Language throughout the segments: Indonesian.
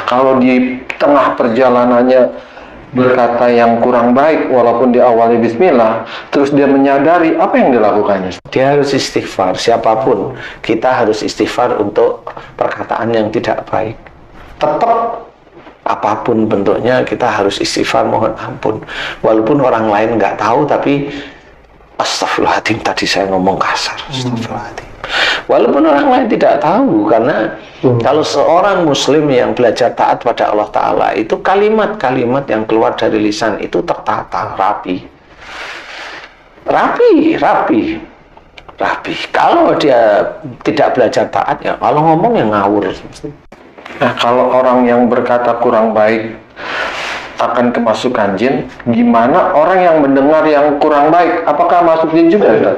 Kalau di tengah perjalanannya berkata yang kurang baik walaupun diawali bismillah, terus dia menyadari, apa yang dilakukannya? Dia harus istighfar. Siapapun kita harus istighfar untuk perkataan yang tidak baik. Tetap apapun bentuknya kita harus istighfar, mohon ampun. Walaupun orang lain nggak tahu, tapi astagfirullahaladzim, tadi saya ngomong kasar, astagfirullahaladzim. Walaupun orang lain tidak tahu, karena kalau seorang muslim yang belajar taat pada Allah Ta'ala, itu kalimat-kalimat yang keluar dari lisan itu tertata, rapi. Kalau dia tidak belajar taat, ya kalau ngomong yang ngawur. Nah, kalau orang yang berkata kurang baik akan kemasukan jin, gimana orang yang mendengar yang kurang baik? Apakah masuk jin juga, Ustaz?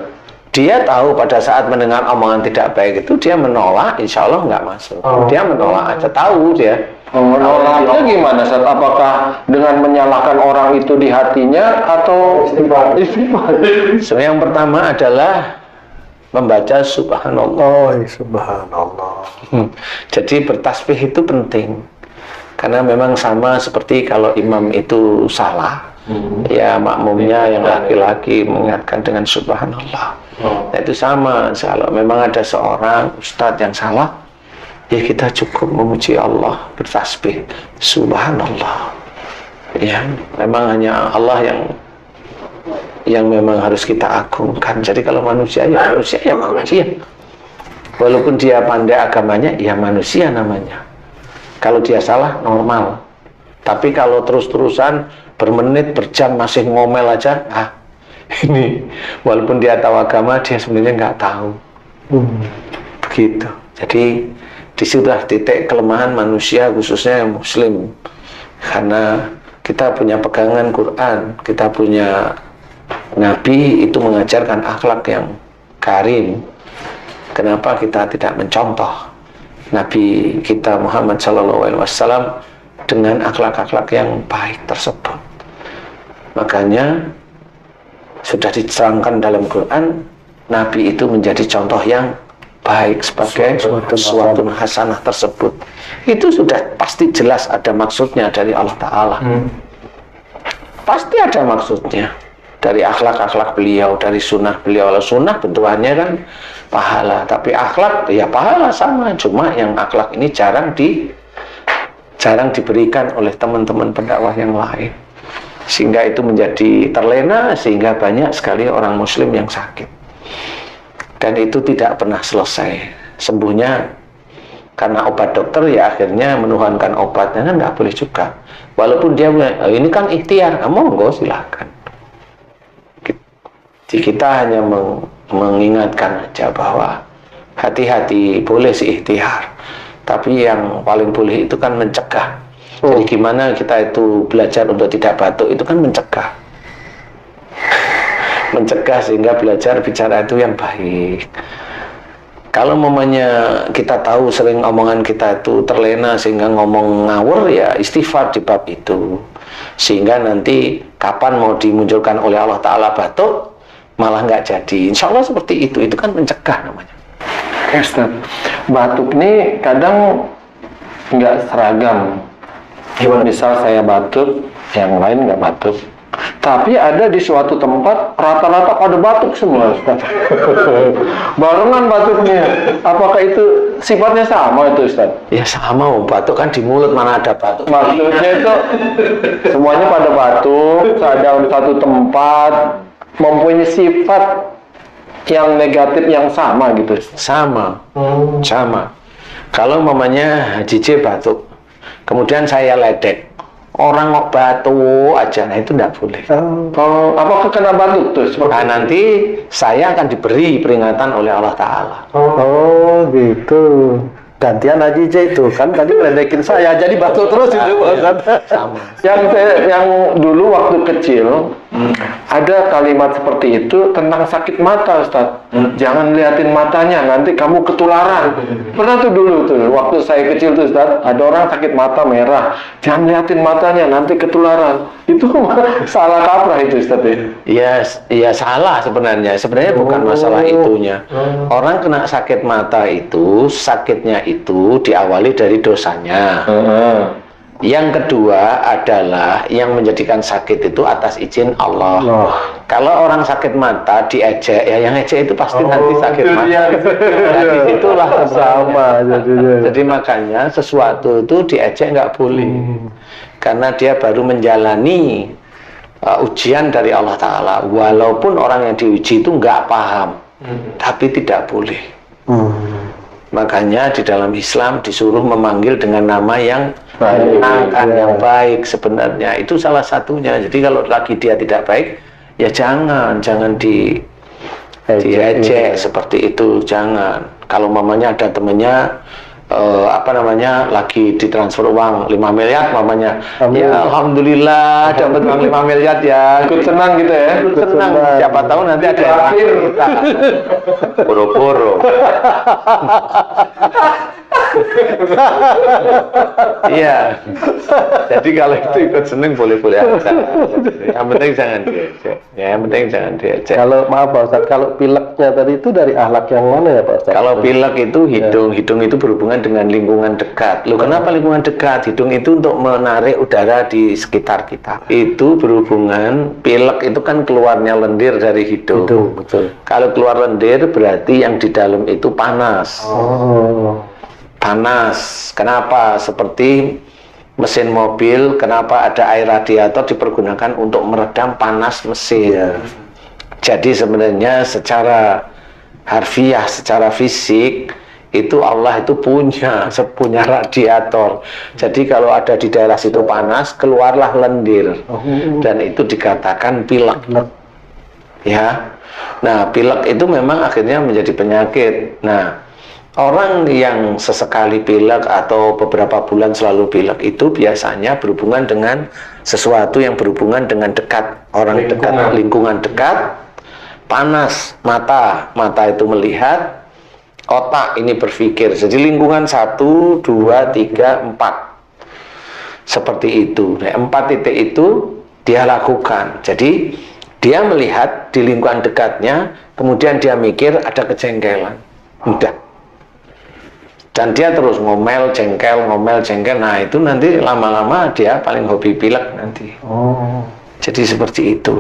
Dia tahu pada saat mendengar omongan tidak baik itu dia menolak, insya Allah nggak masuk. Dia menolak aja, tahu dia. Menolaknya gimana, Ustaz? Apakah dengan menyalahkan orang itu di hatinya atau istighfar? So, yang pertama adalah membaca subhanallah. Subhanallah. Jadi bertasbih itu penting. Karena memang sama seperti kalau imam itu salah, ya makmumnya yang laki-laki mengingatkan dengan subhanallah. Nah, itu sama. Kalau memang ada seorang ustadz yang salah, ya kita cukup memuji Allah, bertasbih subhanallah. Ya, memang hanya Allah yang memang harus kita agungkan. Jadi kalau manusia ya manusia. Walaupun dia pandai agamanya, ya manusia namanya. Kalau dia salah, normal. Tapi kalau terus-terusan bermenit, berjam masih ngomel aja, ini walaupun dia tahu agama, dia sebenarnya nggak tahu. Begitu. Jadi disitulah titik kelemahan manusia, khususnya yang muslim. Karena kita punya pegangan Quran, kita punya Nabi itu mengajarkan akhlak yang karim. Kenapa kita tidak mencontoh Nabi kita Muhammad SAW dengan akhlak-akhlak yang baik tersebut? Makanya sudah diterangkan dalam Quran, Nabi itu menjadi contoh yang baik sebagai suatu hasanah tersebut. Itu sudah pasti jelas ada maksudnya dari Allah Ta'ala. Pasti ada maksudnya dari akhlak-akhlak beliau, dari sunnah beliau. Kalau sunnah bentukannya kan pahala, tapi akhlak ya pahala sama, cuma yang akhlak ini jarang diberikan oleh teman-teman pendakwah yang lain, sehingga itu menjadi terlena, sehingga banyak sekali orang muslim yang sakit, dan itu tidak pernah selesai sembuhnya. Karena obat dokter ya akhirnya menuhankan obatnya, kan nggak boleh juga. Walaupun dia bilang, ini kan ikhtiar, monggo silakan. Jadi kita hanya mengingatkan aja bahwa hati-hati, boleh sih ikhtiar, tapi yang paling boleh itu kan mencegah. Jadi gimana kita itu belajar untuk tidak batuk, itu kan mencegah. Mencegah sehingga belajar bicara itu yang baik. Kalau momennya kita tahu sering omongan kita itu terlena sehingga ngomong ngawur, ya istighfar di bab itu. Sehingga nanti kapan mau dimunculkan oleh Allah Ta'ala batuk, malah nggak jadi. Insya Allah seperti itu kan mencegah namanya. Ustaz, batuk ini kadang nggak seragam. Misal saya batuk, yang lain nggak batuk. Tapi ada di suatu tempat rata-rata pada batuk semua, Ustaz. Barengan batuknya. Apakah itu sifatnya sama itu, Ustaz? Ya sama, batuk kan di mulut, mana ada batuk. Maksudnya itu semuanya pada batuk, ada di satu tempat, mempunyai sifat yang negatif yang sama gitu. Sama. Kalau mamanya JJ batuk, kemudian saya ledek, orang kok batuk aja, nah itu tidak boleh. Apakah kena batuk tuh? Nah, nanti saya akan diberi peringatan oleh Allah Ta'ala. Gitu. Gantian Haji J itu kan tadi meledekin saya, jadi batuk terus itu. Sama. Yang dulu waktu kecil ada kalimat seperti itu tentang sakit mata, Ustaz. Jangan liatin matanya, nanti kamu ketularan. Pernah tuh dulu tuh waktu saya kecil tuh, Ustaz, ada orang sakit mata merah, jangan liatin matanya, nanti ketularan. Itu salah kaprah itu, Ustaz. Iya salah sebenarnya. Sebenarnya bukan masalah itunya. Orang kena sakit mata itu, sakitnya itu diawali dari dosanya. Yang kedua adalah yang menjadikan sakit itu atas izin Allah. Kalau orang sakit mata diejek, ya yang ejek itu pasti nanti sakit mata. Nah, disitulah sama. Jadi makanya sesuatu itu diejek nggak boleh, karena dia baru menjalani ujian dari Allah Ta'ala. Walaupun orang yang diuji itu nggak paham, tapi tidak boleh. Makanya di dalam Islam disuruh memanggil dengan nama yang menyenangkan, yang baik sebenarnya. Itu salah satunya. Jadi kalau lagi dia tidak baik, ya jangan diejek seperti itu, jangan. Kalau mamanya ada temennya lagi ditransfer uang 5 miliar mamanya, ya alhamdulillah dapat uang 5 miliar ya, Ikut senang gitu ya. ikut senang. Siapa tahu nanti ada yang terakhir kita boro-boro. Iya. Jadi kalau itu ikut seneng boleh-boleh aja. Yang penting jangan diejek. Ya, yang penting jangan diejek. Kalau maaf Pak Ustadz, kalau pileknya tadi itu dari akhlak yang mana ya Pak Ustadz? Kalau pilek itu hidung itu berhubungan dengan lingkungan dekat. Loh, kenapa lingkungan dekat? Hidung itu untuk menarik udara di sekitar kita. Itu berhubungan, pilek itu kan keluarnya lendir dari hidung. Hidung, betul. Kalau keluar lendir berarti yang di dalam itu panas. Panas. Kenapa? Seperti mesin mobil, kenapa ada air radiator dipergunakan untuk meredam panas mesin. Jadi sebenarnya secara harfiah, secara fisik, itu Allah itu punya radiator. Jadi kalau ada di daerah situ panas, keluarlah lendir. Dan itu dikatakan pilek. Ya. Nah, pilek itu memang akhirnya menjadi penyakit. Nah, orang yang sesekali pilek atau beberapa bulan selalu pilek itu biasanya berhubungan dengan sesuatu yang berhubungan dengan dekat, orang dekat, lingkungan dekat. Panas, mata itu melihat, otak ini berpikir. Jadi lingkungan 1, 2, 3, 4 seperti itu. Nah, 4 titik itu dia lakukan. Jadi dia melihat di lingkungan dekatnya, kemudian dia mikir ada kejengkelan, udah. Dan dia terus ngomel, jengkel. Nah itu nanti lama-lama dia paling hobi pilek nanti. Jadi seperti itu.